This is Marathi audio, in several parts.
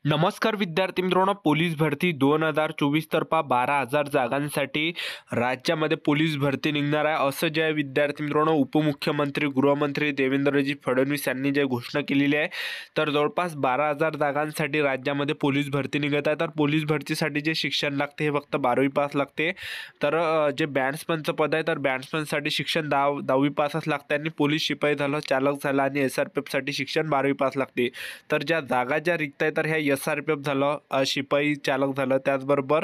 नमस्कार विद्यार्थी मित्रांनो, पोलीस भरती 2024 तर्फा 12,000 जागांसाठी राज्यामध्ये पोलीस भरती निघणार आहे, असं जे आहे विद्यार्थी मित्रांनो उपमुख्यमंत्री गृहमंत्री देवेंद्रजी फडणवीस यांनी जे घोषणा केलेली आहे. तर जवळपास 12,000 जागांसाठी राज्यामध्ये पोलीस भरती निघत आहे. तर पोलीस भरतीसाठी जे शिक्षण लागते हे फक्त 12वी पास लागते. तर जे बॅट्समनचं पद आहे तर बॅट्समनसाठी शिक्षण 10वी पासच लागते आणि पोलीस शिपाई झालं, चालक झाला आणि SRPFसाठी शिक्षण 12वी पास लागते. तर ज्या जागा ज्या रिक्त आहे तर ह्या SRPF झालं, शिपाई चालक झालं, त्याचबरोबर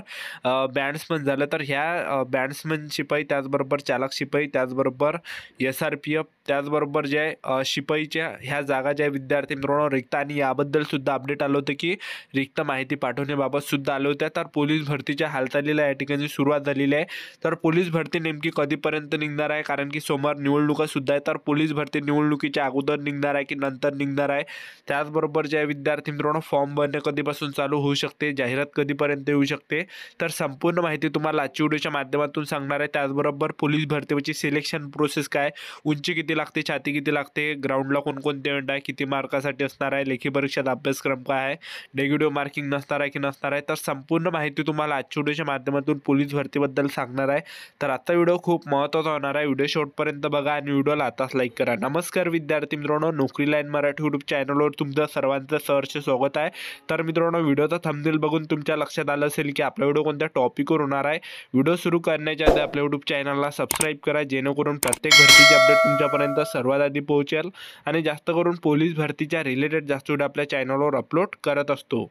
बॅट्समन झालं. तर ह्या बॅट्समन शिपाई, त्याचबरोबर चालक शिपाई, त्याचबरोबर SRPF, त्याचबरोबर जे आहे शिपाईच्या ह्या जागा ज्या विद्यार्थी मित्रांनो रिक्त, आणि याबद्दल सुद्धा अपडेट आलं होतं की रिक्त माहिती पाठवण्याबाबत सुद्धा आलं होतं. तर पोलीस भरतीच्या हालचालीला या ठिकाणी सुरुवात झालेली आहे. तर पोलीस भरती नेमकी कधीपर्यंत निघणार आहे, कारण की सोमवार निवडणुका सुद्धा आहे. तर पोलीस भरती निवडणुकीच्या अगोदर निघणार आहे की नंतर निघणार आहे, त्याचबरोबर जे विद्यार्थी मित्रांनो फॉर्म भरणे कधीपासून चालू होऊ शकते, जाहिरात कधीपर्यंत येऊ शकते, तर संपूर्ण माहिती तुम्हाला आजच्या व्हिडिओच्या माध्यमातून सांगणार आहे. त्याचबरोबर पोलीस भरतीची सिलेक्शन प्रोसेस काय, उंची किती लागते, छाती किती लागते, ग्राउंडला कोणकोणते इव्हेंट आहे, किती मार्कासाठी असणार आहे, लेखी परीक्षेचा अभ्यासक्रम काय आहे, नेगेटिव्ह मार्किंग नसणार आहे की नसणार आहे, तर संपूर्ण माहिती तुम्हाला आजच्या व्हिडिओच्या माध्यमातून पोलीस भरतीबद्दल सांगणार आहे. तर आजचा व्हिडिओ खूप महत्त्वाचा होणार आहे. व्हिडिओ शेवटपर्यंत बघा आणि व्हिडिओला आताच लाईक करा. नमस्कार विद्यार्थी मित्रांनो, नोकरी लाईन मराठी यूट्यूब चॅनलवर तुमचं सर्वांचं सहर्ष स्वागत आहे. तर मित्रांनो, व्हिडिओचा थंबनेल बघून तुमच्या लक्षात आलं असेल की आपला व्हिडिओ कोणत्या टॉपिकवर होणार आहे. व्हिडिओ सुरू करण्याच्या आधी आपल्या यूट्यूब चॅनलला सबस्क्राईब करा, जेणेकरून प्रत्येक भरतीची अपडेट तुमच्यापर्यंत सर्वात आधी पोहोचेल. आणि जास्त करून पोलीस भरतीच्या रिलेटेड जास्त व्हिडिओ आपल्या चॅनलवर अपलोड करत असतो.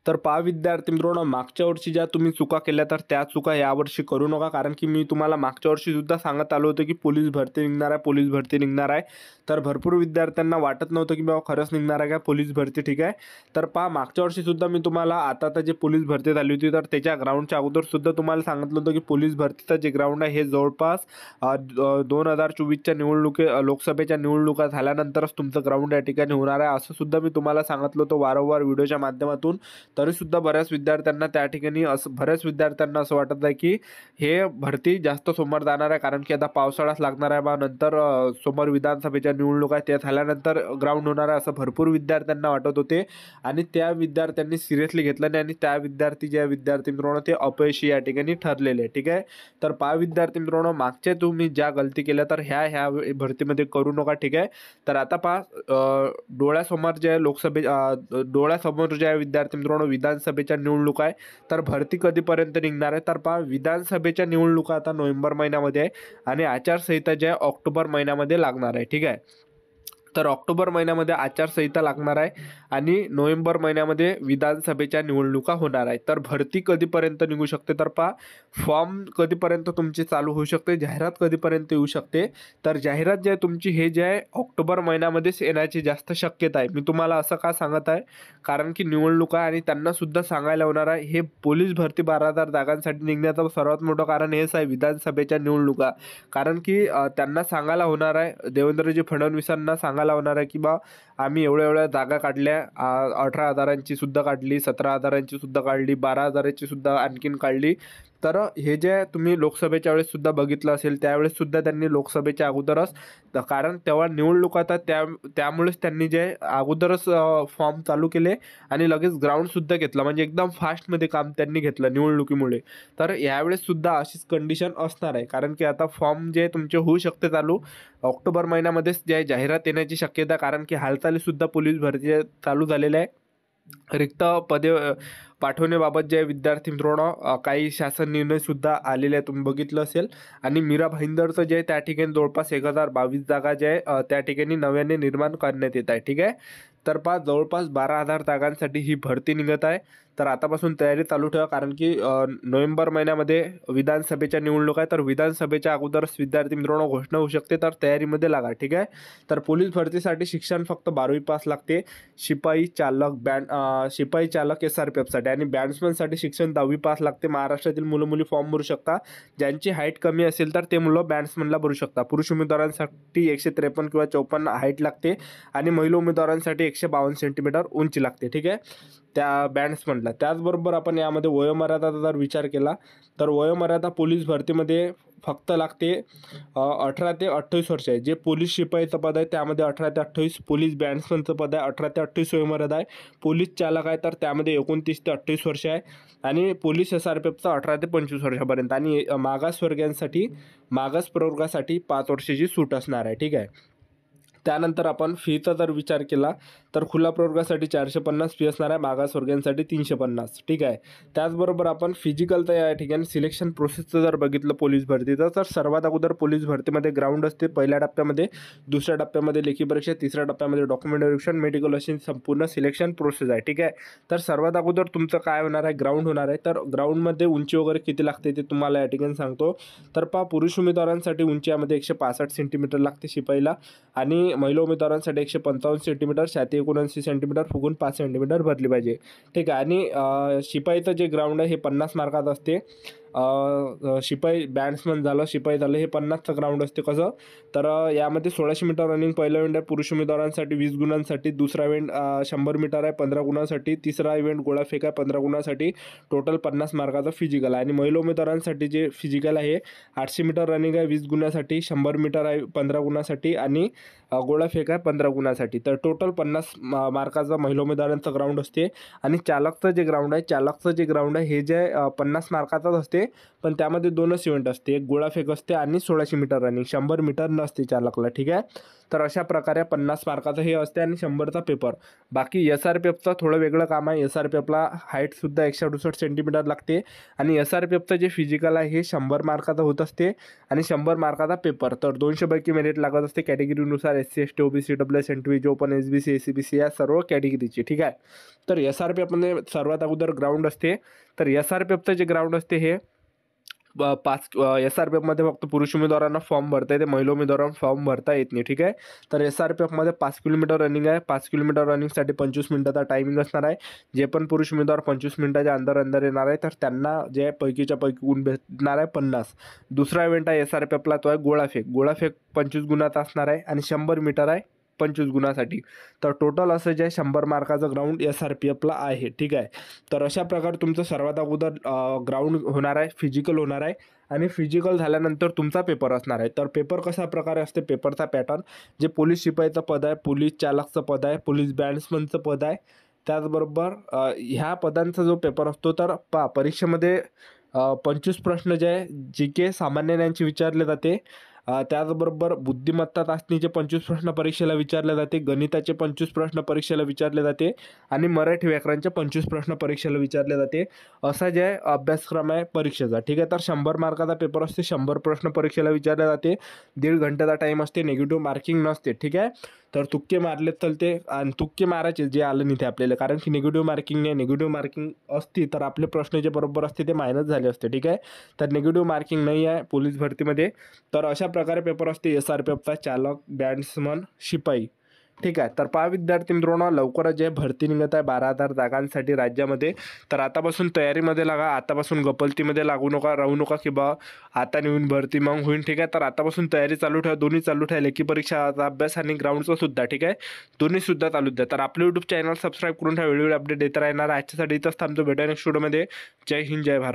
तर पहा विद्यार्थी मित्रांनो, मागच्या वर्षी ज्या तुम्ही चुका केल्या तर त्या चुका यावर्षी करू नका, कारण की मी तुम्हाला मागच्या वर्षी सुद्धा सांगत आलो होतो की पोलीस भरती निघणार आहे, पोलीस भरती निघणार आहे. तर भरपूर विद्यार्थ्यांना वाटत नव्हतं की बाबा खरंच निघणार आहे का पोलीस भरती, ठीक आहे. तर पहा मागच्या वर्षी सुद्धा मी तुम्हाला आता जे पोलीस भरती झाली होती तर त्याच्या ग्राउंडच्या अगोदर सुद्धा तुम्हाला सांगितलं होतं की पोलीस भरतीचं जे ग्राउंड आहे हे जवळपास 2024च्या लोकसभेच्या निवडणुका झाल्यानंतरच तुमचं ग्राउंड या ठिकाणी होणार आहे, असं सुद्धा मी तुम्हाला सांगितलं होतं वारंवार व्हिडिओच्या माध्यमातून. तरीसुद्धा बऱ्याच विद्यार्थ्यांना असं वाटत आहे की हे भरती जास्त समोर जाणार आहे, कारण की आता पावसाळाच लागणार आहे बा, नंतर समोर विधानसभेच्या निवडणुका त्या झाल्यानंतर ग्राउंड होणार आहे, असं भरपूर विद्यार्थ्यांना वाटत होते. आणि त्या विद्यार्थ्यांनी सिरियसली घेतलं नाही आणि त्या विद्यार्थी मित्रांनो ते अपयशी या ठिकाणी ठरलेले, ठीक आहे. तर पहा विद्यार्थी मित्रांनो, मागच्या तुम्ही ज्या गलती केल्या तर ह्या भरतीमध्ये करू नका, ठीक आहे. तर आता पहा डोळ्यासमोर ज्या विद्यार्थी मित्रांनो विधानसभेच्या निवडणुका आहे, तर भरती कधीपर्यंत निघणार आहे. तर पहा विधानसभेच्या निवडणुका आता नोव्हेंबर महिन्यामध्ये आहे आणि आचारसंहिता जी आहे ऑक्टोबर महिन्यामध्ये लागणार आहे, ठीक आहे. तर ऑक्टोबर महिन्यामध्ये आचारसंहिता लागणार आहे आणि नोव्हेंबर महिन्यामध्ये विधानसभेच्या निवडणुका होणार आहे. तर भरती कधीपर्यंत निघू शकते, तर पहा फॉर्म कधीपर्यंत तुमची चालू होऊ शकते, जाहिरात कधीपर्यंत येऊ शकते. तर जाहिरात जी आहे तुमची हे जे आहे ऑक्टोबर महिन्यामध्येच येण्याची जास्त शक्यता आहे. मी तुम्हाला असं का सांगत आहे, कारण की निवडणुका आणि त्यांना सुद्धा सांगायला होणार आहे. हे पोलीस भरती 12,000 जागांसाठी निघण्याचं सर्वात मोठं कारण हेच आहे, विधानसभेच्या निवडणुका. कारण की त्यांना सांगायला होणार आहे, देवेंद्रजी फडणवीसांना सांगायला होणार आहे की बा आम्ही एवढ्या जागा काढल्या, 18,000ची सुद्धा काढली, 17,000ची सुद्धा काढली, 12,000ची सुद्धा आणखीन काढली. तर हे जे तुम्ही लोकसभेच्या वेळेस सुद्धा बघितलं असेल, त्यावेळेस सुद्धा त्यांनी लोकसभेच्या अगोदरच, कारण तेव्हा निवडणूक आता त्यामुळेच त्यांनी जे अगोदरच फॉर्म चालू केले आणि लगेच ग्राउंडसुद्धा घेतलं, म्हणजे एकदम फास्टमध्ये काम त्यांनी घेतलं निवडणुकीमुळे. तर यावेळेस सुद्धा अशीच कंडिशन असणार आहे, कारण की आता फॉर्म जे तुमचे होऊ शकते चालू ऑक्टोबर महिन्यामध्येच जे जाहिरात येण्याची शक्यता, कारण की हालचालीसुद्धा पोलीस भरती चालू झालेल्या आहे. रिक्त पदे पाठवण्याबाबत जे विद्यार्थी मित्रांनो काही शासन निर्णय सुद्धा आलेले आहे, तुम्ही बघितलं असेल. आणि मीरा भाईंदरचं जे आहे त्या ठिकाणी जवळपास 1022 जागा जे आहे त्या ठिकाणी नव्याने निर्माण करण्यात येत आहे, ठीक आहे. तर पहा जवळपास 12,000 जागांसाठी ही भरती निघत आहे. तर आतापासून तयारी चालू ठेवा, कारण की नोव्हेंबर महिन्यामध्ये विधानसभेच्या निवडणूक आहे, तर विधानसभेच्या अगोदरच विद्यार्थी मित्रांनो घोषणा होऊ शकते, तर तयारीमध्ये लागा, ठीक आहे. तर पोलीस भरतीसाठी शिक्षण फक्त 12वी पास लागते. शिपाई चालक SRPFसाठी आणि बॅट्समनसाठी शिक्षण 10वी पास लागते. महाराष्ट्रातील मुलं मुली फॉर्म भरू शकता. ज्यांची हाईट कमी असेल तर ते मुलं बॅट्समनला भरू शकता. पुरुष उमेदवारांसाठी 153 किंवा 54 हाईट लागते आणि महिला उमेदवारांसाठी 152 सेंटीमीटर उंची लागते. ठीक आहे, त्या बॅट्समनला. त्याचबरोबर आपण यामध्ये वयोमर्यादा जर विचार केला तर वयोमर्यादा पोलीस भरतीमध्ये फक्त लागते 18 ते 28 वर्ष आहे. जे पोलीस शिपाईचं पद आहे त्यामध्ये 18 ते 28, पोलीस बॅट्समनचं पद आहे 18 ते 28 वयोमर्यादा आहे, पोलीस चालक आहे तर त्यामध्ये 29 ते 28 वर्ष आहे, आणि पोलीस SRPFचं 18 ते 25 वर्षापर्यंत, आणि मागासवर्गीयांसाठी मागास प्रवर्गासाठी 5 वर्षाची सूट असणार आहे. ठीक आहे. त्यानंतर आपण फीचा जर विचार केला तर खुला प्रवर्गासाठी 450 फी असणार आहे, मागासवर्गीयांसाठी 350. ठीक आहे. त्याचबरोबर आपण फिजिकलचं या ठिकाणी सिलेक्शन प्रोसेसचं जर बघितलं पोलीस भरतीचं, तर सर्वात अगोदर पोलीस भरतीमध्ये ग्राउंड असते पहिल्या टप्प्यामध्ये, दुसऱ्या टप्प्यामध्ये लेखी परीक्षा, तिसऱ्या टप्प्यामध्ये डॉक्युमेंट व्हेरिफिकेशन, मेडिकल अशी संपूर्ण सिलेक्शन प्रोसेस आहे. ठीक आहे. तर सर्वात अगोदर तुमचं काय होणार आहे, ग्राउंड होणार आहे. तर ग्राउंडमध्ये उंची वगैरे किती लागते ते तुम्हाला या ठिकाणी सांगतो. तर पुरुष उमेदवारांसाठी उंची यामध्ये 165 सेंटीमीटर लागते शिपाईला, आणि महिला उमेदवारांसाठी 155 सेंटीमीटर, छाती 79 सेंटीमीटर, फुगून 5 सेंटीमीटर भरली पाहिजे. ठीक आहे. आणि शिपाईचं जे ग्राउंड आहे हे 50 मार्कात असते. शिपाई बॅट्समन झालं, शिपाई झालं, हे 50चं ग्राउंड असते. कसं तर यामध्ये 1600 मीटर रनिंग पहिला इव्हेंट आहे पुरुष उमेदवारांसाठी 20 गुणांसाठी, दुसरा इव्हेंट 100 मीटर आहे 15 गुणांसाठी, तिसरा इव्हेंट गोळाफेक आहे 15 गुणांसाठी, टोटल 50 मार्काचं फिजिकल आहे. आणि महिला उमेदवारांसाठी जे फिजिकल आहे 800 मीटर रनिंग आहे 20 गुणांसाठी, 100 मीटर आहे 15 गुणांसाठी, आणि गोळाफेक आहे 15 गुणांसाठी. तर टोटल 50 मार्काचा महिला उमेदवारांचं ग्राउंड असते. आणि चालकचं जे ग्राउंड आहे हे जे 50 मार्काचाच असते, पण त्यामध्ये 2च इव्हेंट असते, एक गोळाफेक असते आणि 1600 मीटर रनिंग, 100 मीटर नसते चालकला. ठीक आहे. तर अशा प्रकारे 50 मार्काचं हे असते आणि 100चा पेपर. बाकी SRPFचं थोडं वेगळं काम आहे. SRPFला हाईटसुद्धा 168 सेंटीमीटर लागते, आणि SRPFचं जे फिजिकल आहे हे 100 मार्काचं होत असते, आणि 100 मार्काचा पेपर. तर 200 पैकी मेरिट लागत असते कॅटेगरीनुसार, SC ST OBC EWS NTVG open SBC ACBC या सर्व कॅटेगरीची. ठीक आहे. तर SRPFमध्ये सर्वात अगोदर ग्राउंड असते. तर SRPFचं जे ग्राउंड असते हे SRPFमध्ये फक्त पुरुष उमेदवारांना फॉर्म भरता येते, महिला उमेदवारांना फॉर्म भरता येत नाही. ठीक आहे. तर SRPFमध्ये 5 किलोमीटर रनिंग आहे. 5 किलोमीटर रनिंगसाठी 25 मिनिटाचा टायमिंग असणार आहे. जे पण पुरुष उमेदवार 25 मिनिटाच्या अंदर येणार आहे तर त्यांना जे पैकीच्या पैकी गुण भेटणार आहे 50. दुसरा इव्हेंट आहे SRPFला, तो आहे गोळाफेक 25 गुणाचा असणार आहे, आणि 100 मीटर आहे 25 गुणासाठी. तर टोटल असं जे 100 मार्काचं ग्राउंड SRPFला आहे. ठीक आहे. तर अशा प्रकारे तुमचं सर्वात अगोदर ग्राउंड होणार आहे, फिजिकल होणार आहे, आणि फिजिकल झाल्यानंतर तुमचा पेपर असणार आहे. तर पेपर कशा प्रकारे असते, पेपरचा पॅटर्न, जे पोलीस शिपाईचं पद आहे, पोलीस चालकचं पद आहे, पोलीस बॅट्समनचं पद आहे, त्याचबरोबर ह्या पदांचा जो पेपर असतो, तर परीक्षेमध्ये 25 प्रश्न जे आहे GK सामान्य ज्ञानचे विचारले जाते. त्याचबरोबर बुद्धिमत्ता चाचणीचे 25 प्रश्न परीक्षेला विचारले जाते, गणिताचे 25 प्रश्न परीक्षेला विचारले जाते, आणि मराठी व्याकरणचे 25 प्रश्न परीक्षेला विचारले जाते. असा जे आहे अभ्यासक्रम आहे परीक्षेचा. ठीक आहे. तर 100 मार्काचा पेपर असते, 100 प्रश्न परीक्षेला विचारले जाते, 1.5 घंट्याचा टाईम असते, निगेटिव्ह मार्किंग नसते. ठीक आहे. तर तुक्के मारले चालते, आणि तुक्के मारायचे जे आलं नाही ते आपल्याला, कारण की निगेटिव्ह मार्किंग असती तर आपले प्रश्न जे बरोबर असते ते मायनस झाले असते. ठीक आहे. तर निगेटिव्ह मार्किंग नाही आहे पोलीस भरतीमध्ये. तर अशा प्रकारे पेपर असते SRPFचा, चालक, बॅट्समन, शिपाई. ठीक आहे. तर विद्यार्थी मित्रांनो, लवकरच जे भरती निघत आहे 12,000 जागांसाठी राज्यामध्ये. तर आतापासून तयारीमध्ये लागा, आतापासून गपलतीमध्ये राहू नका की आता नवीन भरती मग होईल. ठीक आहे. तर आतापासून तयारी चालू ठेवा, दोन्ही चालू ठेवा, लेखी परीक्षाचा अभ्यास आणि ग्राउंडचा सुद्धा. ठीक आहे. दोन्हीसुद्धा चालू द्या. तर आपलं YouTube चॅनल सबस्क्राईब करून ठेवा, वेळोवेळी अपडेट देत राहणार. आजच्यासाठी इथंच थांबतो, भेटूया नेक्स्ट व्हिडिओमध्ये. जय हिंद, जय भारत.